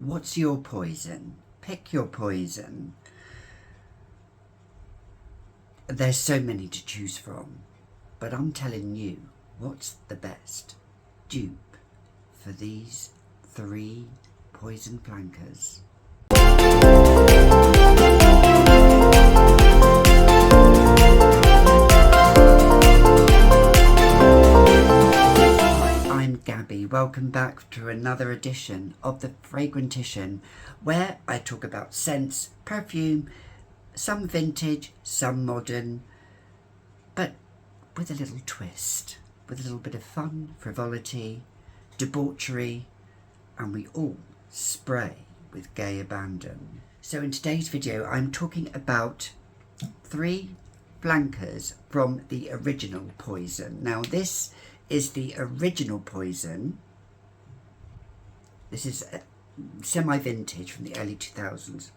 What's your poison? Pick your poison. There's so many to choose from, but I'm telling you, what's the best dupe for these 3 poison flankers? I'm Gabby. Welcome back to another edition of the Fragrantician, where I talk about scents, perfume, some vintage, some modern, but with a little twist, with a little bit of fun, frivolity, debauchery, and we all spray with gay abandon. So in today's video, I'm talking about 3 flankers from the original Poison. Now this is the original Poison. This is semi-vintage from the early 2000s.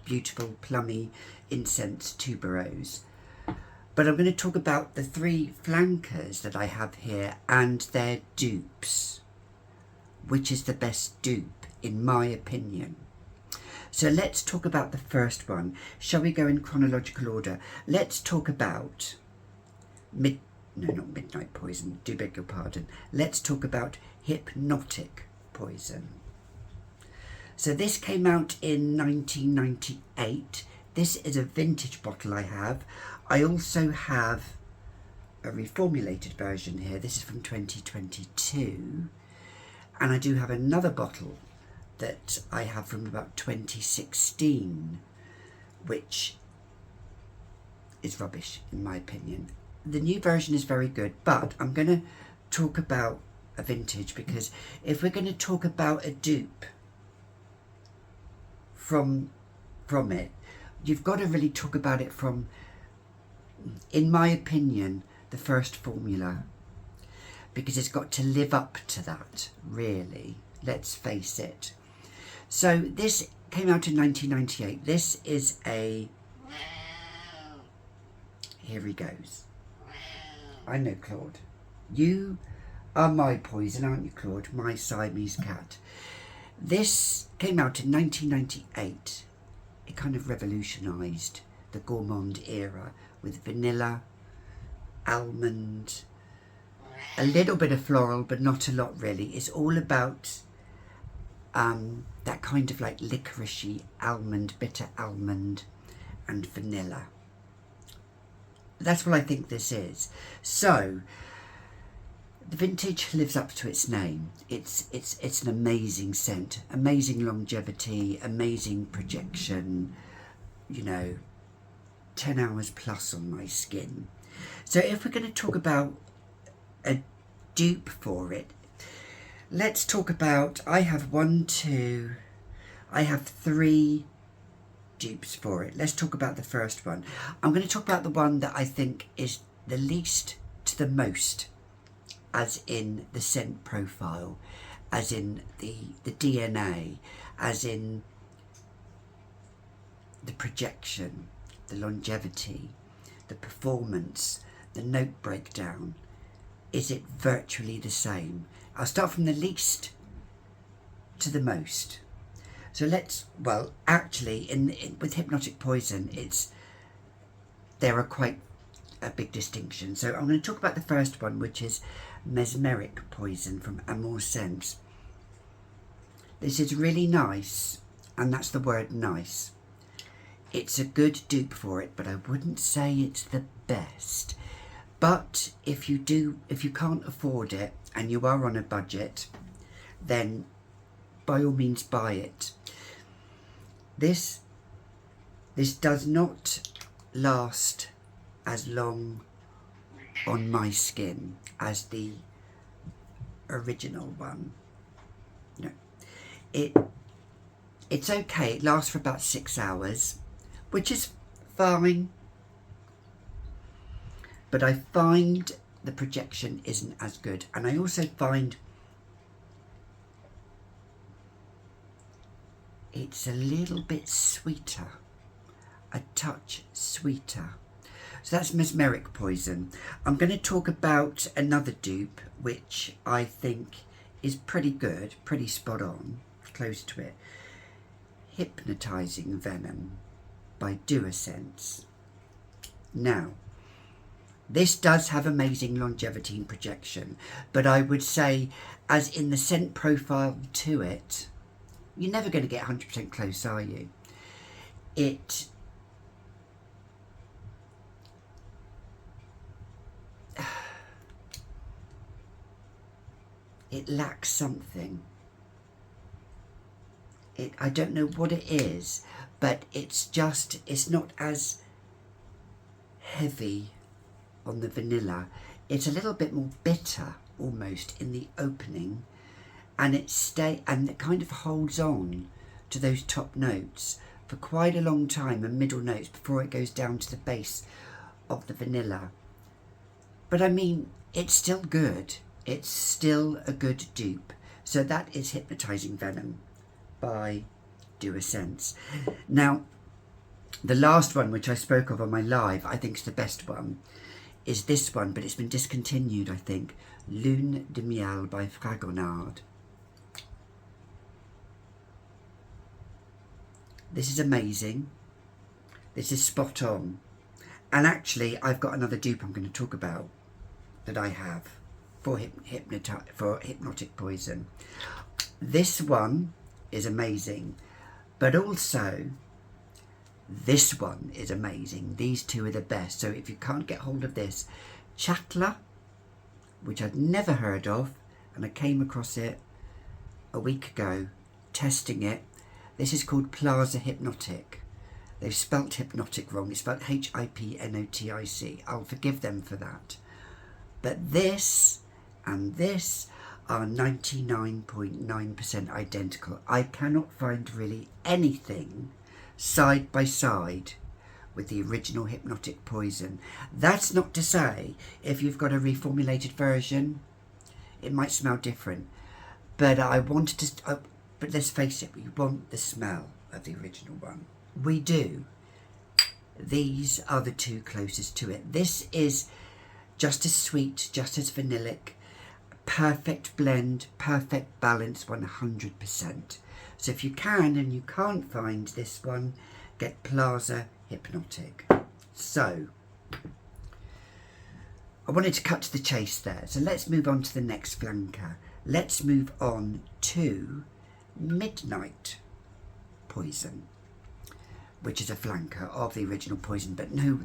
Beautiful, plummy incense tuberose. But I'm going to talk about the 3 flankers that I have here and their dupes. Which is the best dupe, in my opinion. So let's talk about the first one. Shall we go in chronological order? Let's talk about Midnight Poison, do beg your pardon. Let's talk about Hypnotic Poison. So this came out in 1998. This is a vintage bottle I have. I also have a reformulated version here. This is from 2022. And I do have another bottle that I have from about 2016, which is rubbish in my opinion. The new version is very good, but I'm going to talk about a vintage because if we're going to talk about a dupe from it, you've got to really talk about it from, in my opinion, the first formula, because it's got to live up to that, really. Let's face it. So this came out in 1998. This is a... Here he goes. I know, Claude. You are my poison, aren't you, Claude? My Siamese cat. This came out in 1998. It kind of revolutionised the gourmand era with vanilla, almond, a little bit of floral, but not a lot really. It's all about that kind of like licoricey almond, bitter almond and vanilla. That's what I think this is. So the vintage lives up to its name. It's an amazing scent, amazing longevity, amazing projection, you know, 10 hours plus on my skin. So if we're going to talk about a dupe for it, let's talk about, I have 3 dupes for it. Let's talk about the first one. I'm going to talk about the one that I think is the least to the most, as in the scent profile, as in the DNA, as in the projection, the longevity, the performance, the note breakdown. Is it virtually the same? I'll start from the least to the most. So let's, well, actually, with Hypnotic Poison, there are quite a big distinction. So I'm going to talk about the first one, which is Mesmeric Poison from Amour Scents. This is really nice, and that's the word nice. It's a good dupe for it, but I wouldn't say it's the best. But if you can't afford it and you are on a budget, then by all means buy it. This does not last as long on my skin as the original one. No, it's okay. It lasts for about 6 hours, which is fine. But I find the projection isn't as good, and I also find it's a little bit sweeter, a touch sweeter. So that's Mesmeric Poison. I'm going to talk about another dupe which I think is pretty good, pretty spot on. close to it. Hypnotizing Venom by Duosense. Now, this does have amazing longevity and projection, but I would say, as in the scent profile to it, you're never going to get 100% close, are you? It lacks something. I don't know what it is, but it's not as heavy on the vanilla. It's a little bit more bitter almost in the opening, and it kind of holds on to those top notes for quite a long time, and middle notes, before it goes down to the base of the vanilla. But I mean, it's still good. It's still a good dupe. So that is Hypnotizing Venom by Duosense. Now, the last one, which I spoke of on my live, I think is the best one, is this one, but it's been discontinued, I think. Lune de Miel by Fragonard. This is amazing. This is spot on. And actually, I've got another dupe I'm going to talk about that I have for Hypnotic Poison. This one is amazing, but also this one is amazing. These two are the best. So if you can't get hold of this, Chatla, which I'd never heard of, and I came across it a week ago testing it. This is called Plaza Hypnotic. They've spelt hypnotic wrong. It's spelled Hypnotic. I'll forgive them for that. But this and this are 99.9% identical. I cannot find really anything side by side with the original Hypnotic Poison. That's not to say if you've got a reformulated version, it might smell different. But I wanted to... but let's face it, we want the smell of the original one. We do. These are the two closest to it. This is just as sweet, just as vanillic, perfect blend, perfect balance, 100%. So if you can and you can't find this one, get Plaza Hypnotic. So, I wanted to cut to the chase there. So let's move on to the next flanker. Let's move on to Midnight Poison, which is a flanker of the original Poison, but no,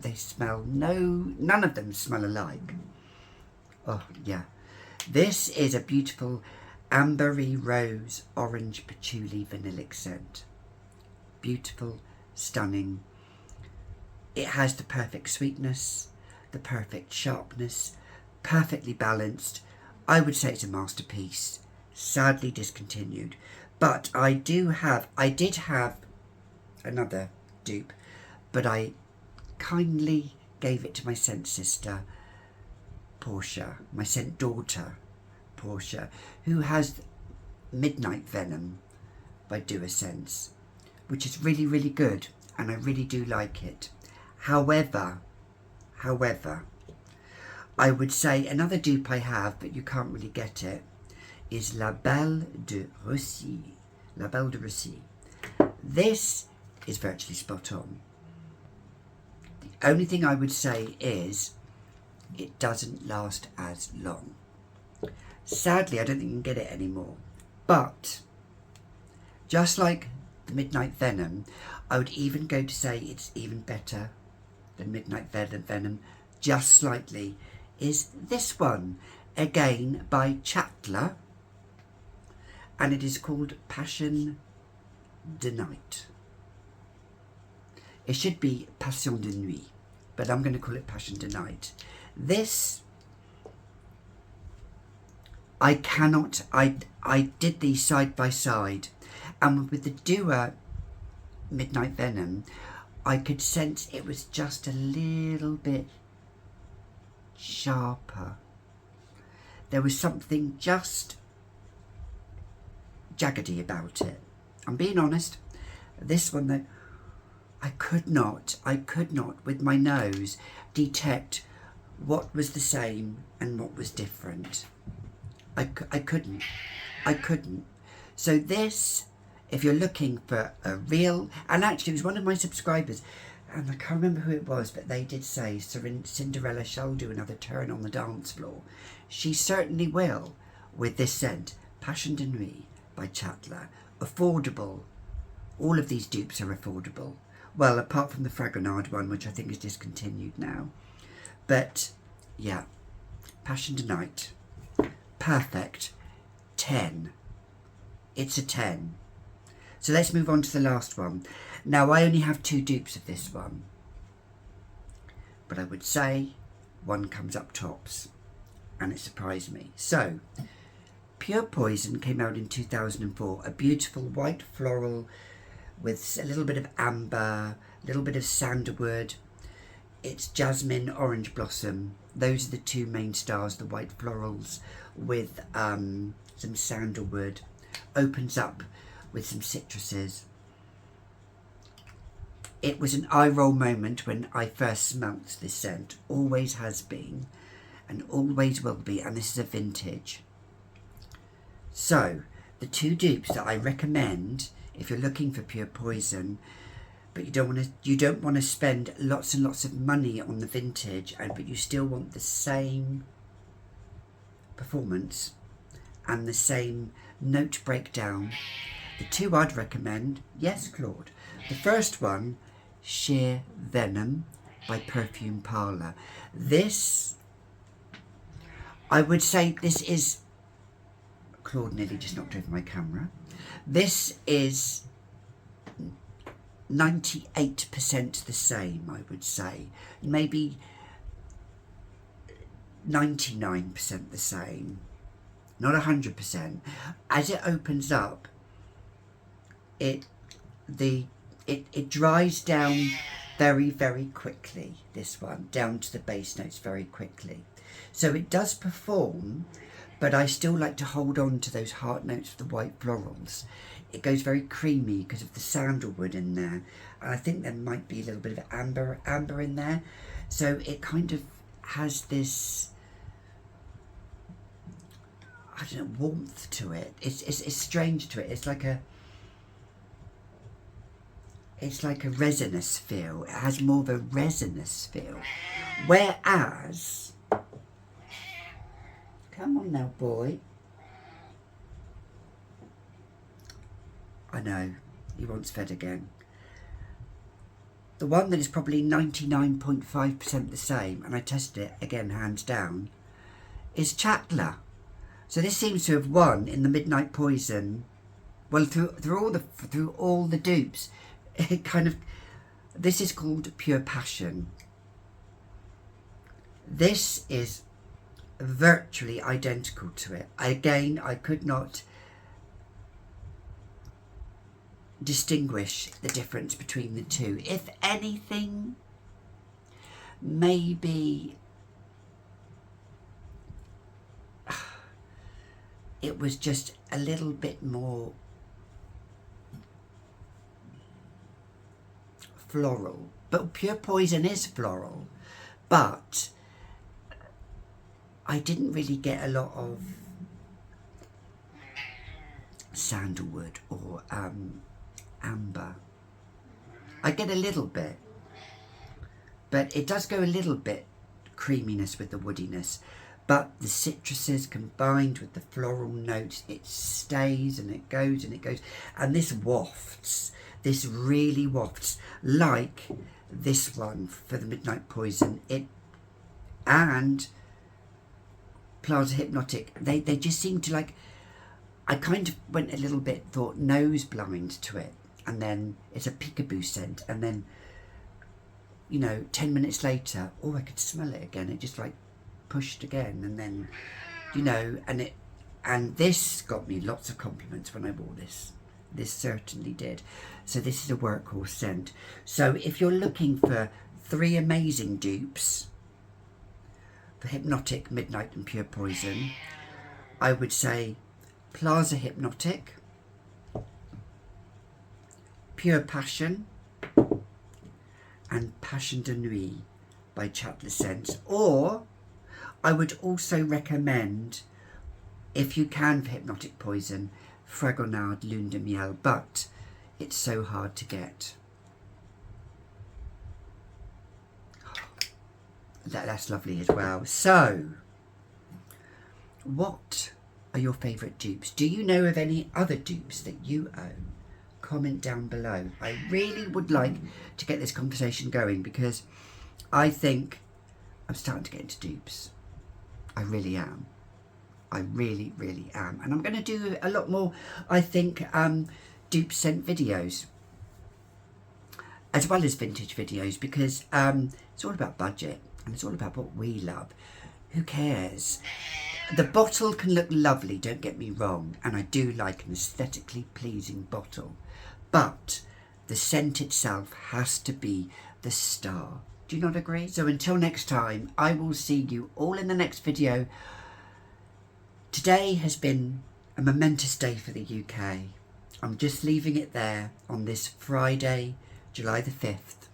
none of them smell alike. Oh yeah, this is a beautiful ambery rose orange patchouli vanillic scent. Beautiful, stunning. It has the perfect sweetness, the perfect sharpness, perfectly balanced. I would say it's a masterpiece. Sadly discontinued, but I did have another dupe, but I kindly gave it to my scent sister Portia, my scent daughter Portia, who has Midnight Venom by Duosense, which is really, really good, and I really do like it. However, I would say another dupe I have, but you can't really get it, is La Belle de Russie. La Belle de Russie. This is virtually spot on. The only thing I would say is it doesn't last as long. Sadly, I don't think you can get it anymore. But just like the Midnight Venom, I would even go to say it's even better than Midnight Venom, just slightly, is this one, again by Chatla, and it is called Passion de Night. It should be Passion de Nuit, but I'm going to call it Passion de Night. This, I did these side by side, and with the Duo Midnight Venom, I could sense it was just a little bit sharper. There was something just jaggedy about it. I'm being honest. This one, though, I could not with my nose detect what was the same and what was different. I couldn't. So this if you're looking for a real, and actually it was one of my subscribers, and I can't remember who it was, but they did say Cinderella shall do another turn on the dance floor. She certainly will with this scent. Passion de Nuit by Chatler. Affordable. All of these dupes are affordable. Well, apart from the Fragonard one, which I think is discontinued now. But, yeah. Passion de Night. Perfect. 10. It's a 10. So let's move on to the last one. Now, I only have 2 dupes of this one. But I would say one comes up tops. And it surprised me. So, Pure Poison came out in 2004. A beautiful white floral with a little bit of amber, a little bit of sandalwood. It's jasmine, orange blossom. Those are the 2 main stars, the white florals with some sandalwood. Opens up with some citruses. It was an eye roll moment when I first smelt this scent. Always has been and always will be, and this is a vintage. So, the 2 dupes that I recommend if you're looking for Pure Poison, but you don't want to spend lots and lots of money on the vintage, but you still want the same performance and the same note breakdown. The 2 I'd recommend, yes, Claude. The first one, Sheer Venom by Perfume Parlour. This, I would say this is, Claude nearly just knocked over my camera. This is 98% the same, I would say. Maybe 99% the same. Not 100%. As it opens up, it dries down very, very quickly, this one, down to the base notes very quickly. So it does perform, but I still like to hold on to those heart notes of the white florals. It goes very creamy because of the sandalwood in there. And I think there might be a little bit of amber in there. So it kind of has this, I don't know, warmth to it. It's strange to it. It's like a resinous feel. It has more of a resinous feel. Whereas, come on now, boy. I know, he wants fed again. The one that is probably 99.5% the same, and I tested it again, hands down, is Chatler. So this seems to have won in the Midnight Poison. Well, through all the dupes, it kind of. This is called Pure Passion. This is virtually identical to it. Again, I could not distinguish the difference between the 2. If anything, maybe it was just a little bit more floral. But Pure Poison is floral, but I didn't really get a lot of sandalwood or amber. I get a little bit, but it does go a little bit creaminess with the woodiness, but the citruses combined with the floral notes, it stays and it goes and it goes, and this wafts. This really wafts like this one for the Midnight Poison. It and Plaza Hypnotic, they just seem to like, I kind of went a little bit, thought nose blind to it, and then it's a peekaboo scent, and then, 10 minutes later, I could smell it again. It just like pushed again, and then, and this got me lots of compliments when I wore this. This certainly did. So this is a workhorse scent. So if you're looking for 3 amazing dupes for Hypnotic, Midnight and Pure Poison, I would say Plaza Hypnotic, Pure Passion and Passion de Nuit by Chatler Scents. Or I would also recommend, if you can, for Hypnotic Poison, Fragonard Lune de Miel, but it's so hard to get. That's lovely as well. So, what are your favourite dupes? Do you know of any other dupes that you own? Comment down below. I really would like to get this conversation going because I think I'm starting to get into dupes. I really am. I really, really am. And I'm going to do a lot more, I think, dupe scent videos, as well as vintage videos, because it's all about budget and it's all about what we love. Who cares? The bottle can look lovely, don't get me wrong, and I do like an aesthetically pleasing bottle, but the scent itself has to be the star. Do you not agree? So until next time, I will see you all in the next video. Today has been a momentous day for the UK. I'm just leaving it there on this Friday, July the 5th.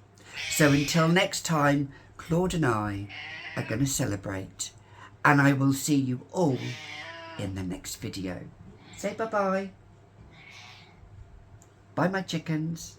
So until next time, Claude and I are going to celebrate. And I will see you all in the next video. Say bye-bye. Bye, my chickens.